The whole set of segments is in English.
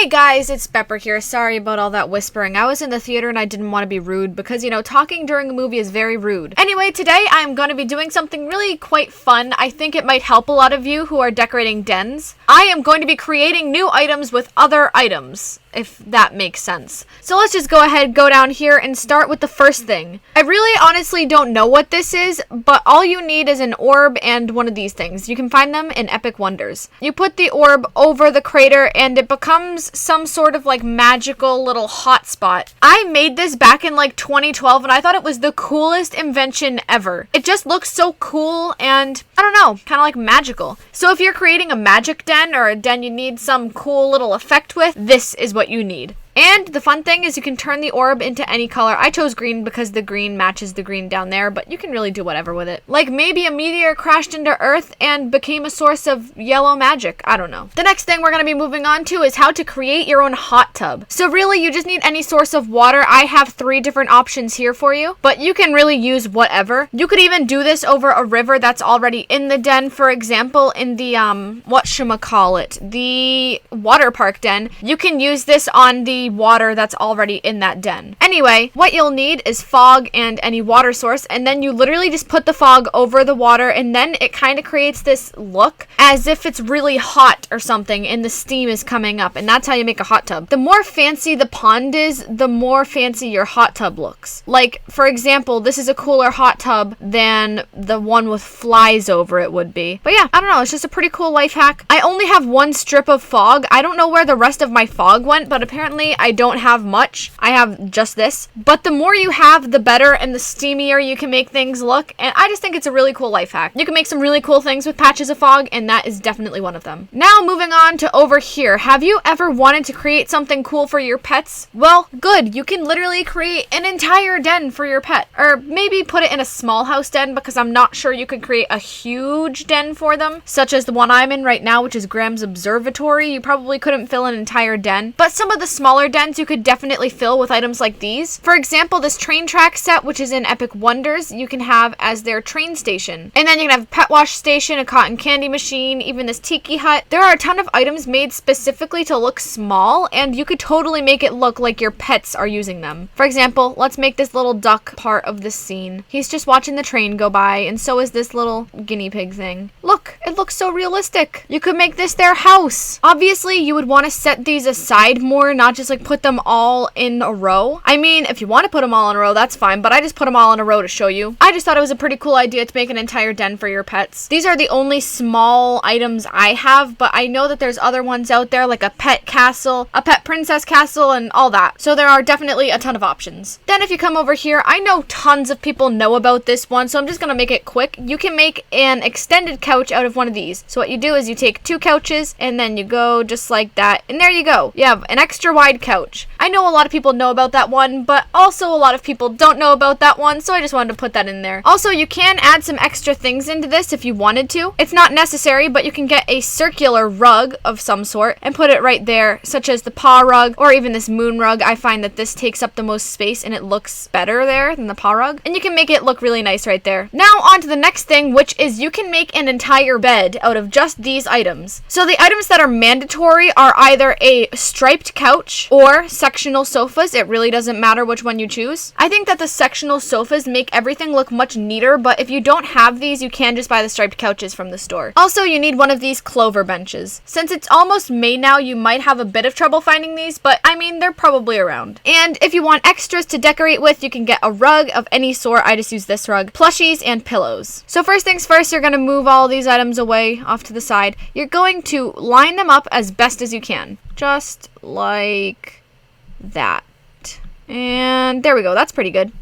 Hey guys, it's Bepper here. Sorry about all that whispering. I was in the theater and I didn't want to be rude because, talking during a movie is very rude. Anyway, today I'm going to be doing something really quite fun. I think it might help a lot of you who are decorating dens. I am going to be creating new items with other items, if that makes sense. So let's just go ahead, go down here and start with the first thing. I really honestly don't know what this is, but all you need is an orb and one of these things. You can find them in Epic Wonders. You put the orb over the crater and it becomes some sort of like magical little hotspot. I made this back in like 2012 and I thought it was the coolest invention ever. It just looks so cool and I don't know, kind of like magical. So if you're creating a magic den or a den you need some cool little effect with, this is what you need. And the fun thing is you can turn the orb into any color. I chose green because the green matches the green down there, but you can really do whatever with it. Like maybe a meteor crashed into Earth and became a source of yellow magic. I don't know. The next thing we're going to be moving on to is how to create your own hot tub. So really you just need any source of water. I have 3 different options here for you, but you can really use whatever. You could even do this over a river that's already in the den. For example, in the, the water park den, you can use this on the water that's already in that den. Anyway, what you'll need is fog and any water source, and then you literally just put the fog over the water, and then it kind of creates this look as if it's really hot or something and the steam is coming up, and that's how you make a hot tub. The more fancy the pond is, the more fancy your hot tub looks. Like, for example, this is a cooler hot tub than the one with flies over it would be. But yeah, I don't know, it's just a pretty cool life hack. I only have 1 strip of fog. I don't know where the rest of my fog went, but apparently I don't have much. I have just this. But the more you have, the better and the steamier you can make things look. And I just think it's a really cool life hack. You can make some really cool things with patches of fog, and that is definitely one of them. Now moving on to over here. Have you ever wanted to create something cool for your pets? Well, good. You can literally create an entire den for your pet. Or maybe put it in a small house den, because I'm not sure you could create a huge den for them, such as the one I'm in right now, which is Graham's Observatory. You probably couldn't fill an entire den. But some of the smaller dens you could definitely fill with items like these. For example, this train track set, which is in Epic Wonders, you can have as their train station. And then you can have a pet wash station, a cotton candy machine, even this tiki hut. There are a ton of items made specifically to look small, and you could totally make it look like your pets are using them. For example, let's make this little duck part of the scene. He's just watching the train go by, and so is this little guinea pig thing. Look, it looks so realistic. You could make this their house. Obviously, you would want to set these aside more, not just like put them all in a row. I mean, if you want to put them all in a row, that's fine, but I just put them all in a row to show you. I just thought it was a pretty cool idea to make an entire den for your pets. These are the only small items I have, but I know that there's other ones out there, like a pet castle, a pet princess castle, and all that. So there are definitely a ton of options. Then if you come over here, I know tons of people know about this one, so I'm just gonna make it quick. You can make an extended couch out of one of these. So what you do is you take 2 couches, and then you go just like that, and there you go. You have an extra wide couch. I know a lot of people know about that one, but also a lot of people don't know about that one, so I just wanted to put that in there. Also, you can add some extra things into this if you wanted to. It's not necessary, but you can get a circular rug of some sort and put it right there, such as the paw rug or even this moon rug. I find that this takes up the most space and it looks better there than the paw rug, and you can make it look really nice right there. Now on to the next thing, which is you can make an entire bed out of just these items. So the items that are mandatory are either a striped couch or sectional sofas. It really doesn't matter which one you choose. I think that the sectional sofas make everything look much neater, but if you don't have these, you can just buy the striped couches from the store. Also, you need one of these clover benches. Since it's almost May now, you might have a bit of trouble finding these, but I mean, they're probably around. And if you want extras to decorate with, you can get a rug of any sort. I just use this rug, plushies, and pillows. So first things first, you're going to move all these items away off to the side. You're going to line them up as best as you can. Just like that. And there we go. That's pretty good.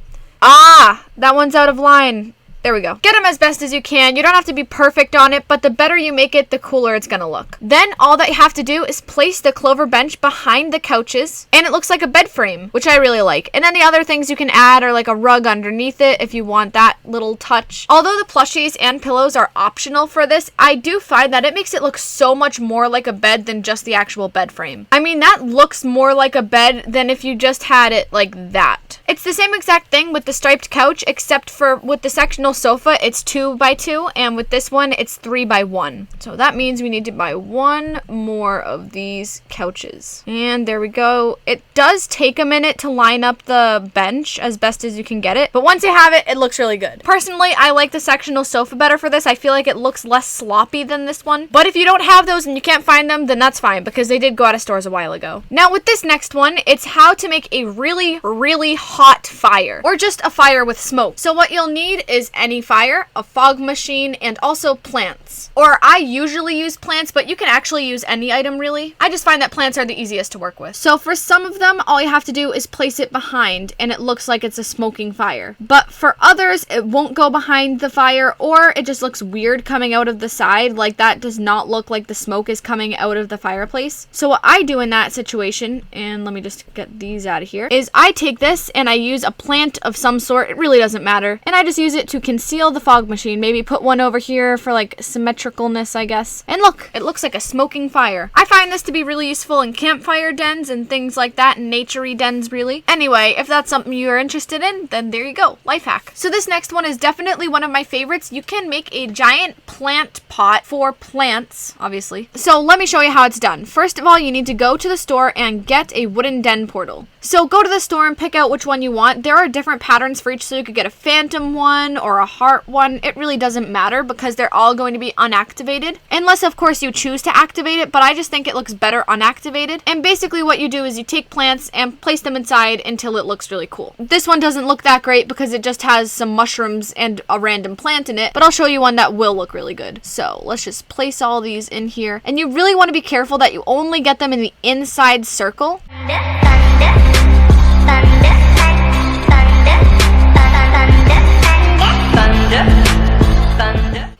Ah, that one's out of line. There we go. Get them as best as you can. You don't have to be perfect on it, but the better you make it, the cooler it's gonna look. Then all that you have to do is place the clover bench behind the couches, and it looks like a bed frame, which I really like. And then the other things you can add are like a rug underneath it if you want that little touch. Although the plushies and pillows are optional for this, I do find that it makes it look so much more like a bed than just the actual bed frame. I mean, that looks more like a bed than if you just had it like that. It's the same exact thing with the striped couch, except for with the sectional sofa, it's 2x2, and with this one, it's 3x1. So that means we need to buy one more of these couches. And there we go. It does take a minute to line up the bench as best as you can get it, but once you have it, it looks really good. Personally, I like the sectional sofa better for this. I feel like it looks less sloppy than this one, but if you don't have those and you can't find them, then that's fine, because they did go out of stores a while ago. Now with this next one, it's how to make a really, really hot fire, or just a fire with smoke. So what you'll need is any fire, a fog machine, and also plants. Or I usually use plants, but you can actually use any item really. I just find that plants are the easiest to work with. So for some of them, all you have to do is place it behind and it looks like it's a smoking fire. But for others, it won't go behind the fire, or it just looks weird coming out of the side. Like that does not look like the smoke is coming out of the fireplace. So what I do in that situation, and let me just get these out of here, is I take this and I use a plant of some sort. It really doesn't matter. And I just use it to conceal the fog machine. Maybe put one over here for like symmetricalness, I guess. And look, it looks like a smoking fire. I find this to be really useful in campfire dens and things like that, and naturey dens really. Anyway, if that's something you're interested in, then there you go, life hack. So this next one is definitely one of my favorites. You can make a giant plant pot for plants, obviously. So let me show you how it's done. First of all, you need to go to the store and get a wooden den portal. So go to the store and pick out which one you want. There are different patterns for each, so you could get a phantom one or a heart one. It really doesn't matter because they're all going to be unactivated, unless of course you choose to activate it, but I just think it looks better unactivated. And basically what you do is you take plants and place them inside until it looks really cool. This one doesn't look that great because it just has some mushrooms and a random plant in it, but I'll show you one that will look really good. So let's just place all these in here, and you really want to be careful that you only get them in the inside circle.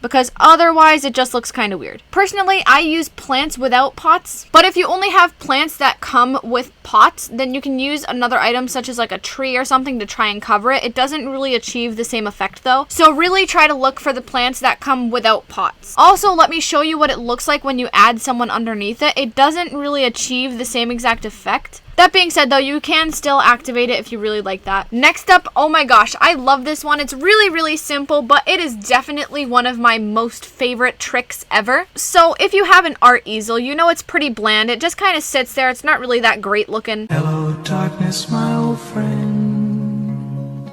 Because otherwise it just looks kind of weird. Personally, I use plants without pots, but if you only have plants that come with pots, then you can use another item such as like a tree or something to try and cover it. It doesn't really achieve the same effect though, so really try to look for the plants that come without pots. Also, let me show you what it looks like when you add someone underneath it. It doesn't really achieve the same exact effect. That being said though, you can still activate it if you really like that. Next up, oh my gosh, I love this one. It's really, really simple, but it is definitely one of my most favorite tricks ever. So if you have an art easel, you know it's pretty bland. It just kind of sits there. It's not really that great looking. Hello darkness, my old friend.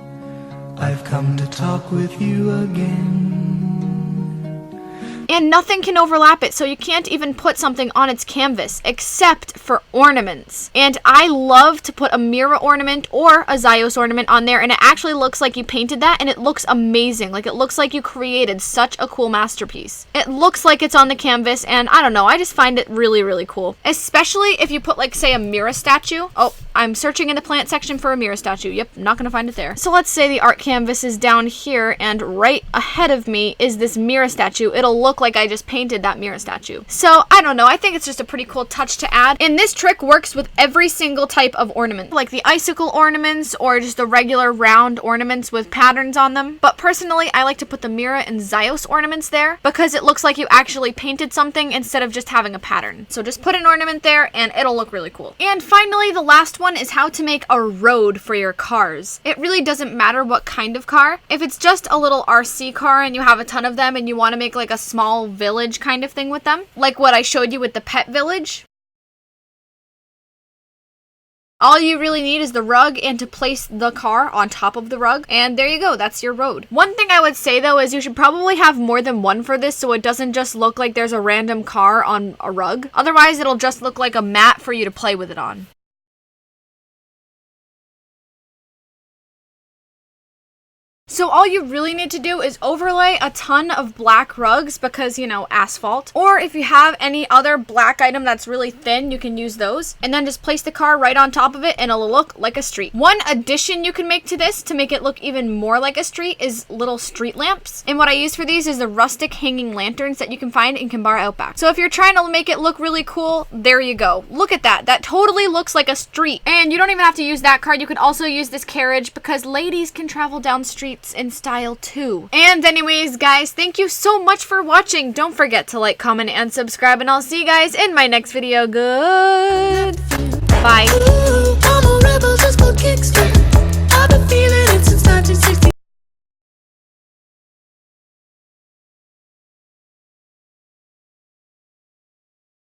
I've come to talk with you again. And nothing can overlap it, so you can't even put something on its canvas except for ornaments. And I love to put a mirror ornament or a Zyos ornament on there, and it actually looks like you painted that, and it looks amazing. Like, it looks like you created such a cool masterpiece. It looks like it's on the canvas, and I don't know, I just find it really, really cool. Especially if you put, like, say, a mirror statue. Oh, I'm searching in the plant section for a mirror statue. Yep, not gonna find it there. So let's say the art canvas is down here, and right ahead of me is this mirror statue. It'll look like I just painted that mirror statue. So I don't know, I think it's just a pretty cool touch to add. And this trick works with every single type of ornament, like the icicle ornaments or just the regular round ornaments with patterns on them. But personally, I like to put the mirror and Zyos ornaments there because it looks like you actually painted something instead of just having a pattern. So just put an ornament there and it'll look really cool. And finally, the last one is how to make a road for your cars. It really doesn't matter what kind of car. If it's just a little RC car and you have a ton of them and you want to make like a small village kind of thing with them, like what I showed you with the pet village, all you really need is the rug and to place the car on top of the rug, and there you go, that's your road. One thing I would say though is you should probably have more than one for this so it doesn't just look like there's a random car on a rug. Otherwise it'll just look like a mat for you to play with it on. So all you really need to do is overlay a ton of black rugs because, you know, asphalt. Or if you have any other black item that's really thin, you can use those. And then just place the car right on top of it and it'll look like a street. One addition you can make to this to make it look even more like a street is little street lamps. And what I use for these is the rustic hanging lanterns that you can find in Kimbara Outback. So if you're trying to make it look really cool, there you go. Look at that. That totally looks like a street. And you don't even have to use that card. You could also use this carriage because ladies can travel down streets in style too. And anyways, guys, thank you so much for watching. Don't forget to like, comment, and subscribe, and I'll see you guys in my next video. Good. Bye.